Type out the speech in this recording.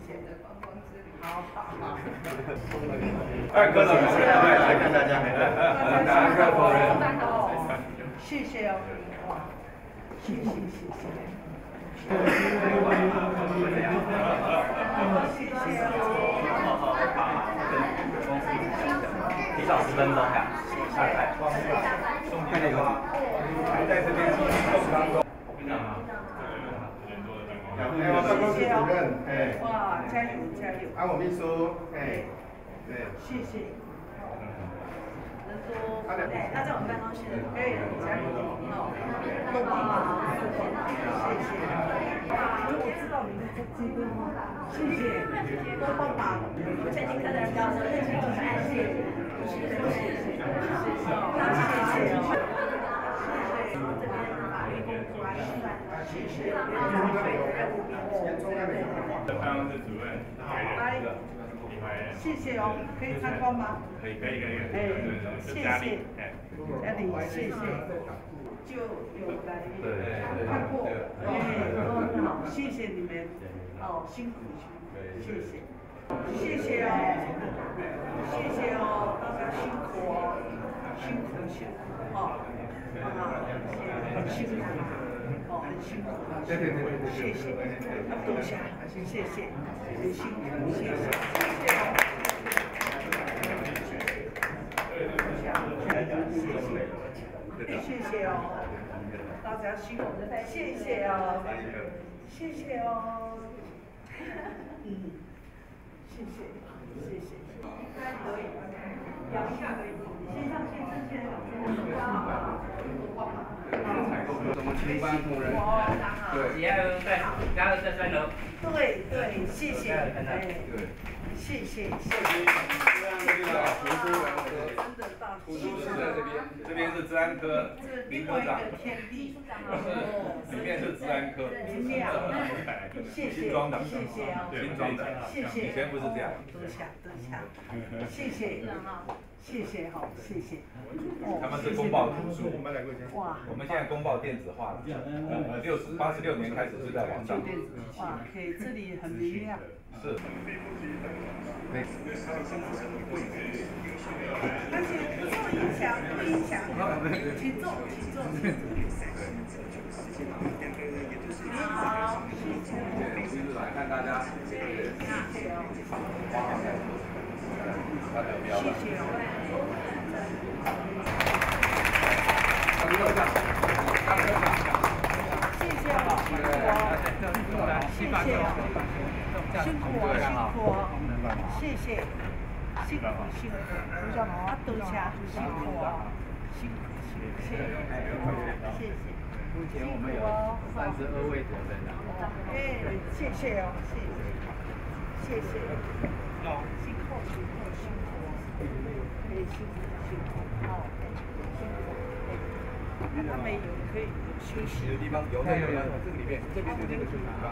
谢。好好好。二哥老师来看大家，大家好。谢谢哦，哇，谢谢谢谢。提早10分钟呀，快点吧，还在这边继续动当中。班长吗？谢谢哦，哇，加油加油！安我秘书，哎，对，谢谢。能多，对，他在我们办公室，可以加油哦，多帮忙，谢谢。我知道你们在这边吗？谢谢，多帮忙。我曾经跟人聊说，认识就是爱谢谢，谢谢，谢谢，谢谢，谢谢。这边法律工作啊，谢谢。办公室主任，来，谢谢哦，可以参观吗？可以。哎，谢谢，家里谢谢，就有来看过，哎，都很好，谢谢你们，哦，辛苦谢谢，谢谢哦，谢谢哦，大家辛苦哦，辛苦哦，很辛苦。哦，很辛苦，谢谢，要多谢，谢谢，很辛苦，谢谢，谢谢哦，大家辛苦，谢谢哦，谢谢哦，谢谢，杨一下可以，先上先生先什么清班同仁？对，也要在3楼。对，谢谢，对，谢谢。真的大图书室在这边，这边是治安科林科长，里面是治安科，新庄长，新庄长，以前不是这样。多谢，谢谢，谢谢好，谢谢。他们是公报图书，哇，我们现在公报电子化了，86年开始是在网上。哇，给这里很明亮。是。而且不受影响，请坐。好，谢谢。就是来看大家。谢谢哦。他得标了。谢谢辛苦哦，谢谢，辛苦，啊，多谢，辛苦哦，辛苦，谢谢。目前我们有32位得分的。哎，谢谢哦，谢谢，辛苦，辛苦，好，辛苦。他们有可以休息的地方有，这个里面，这边就那个休息房。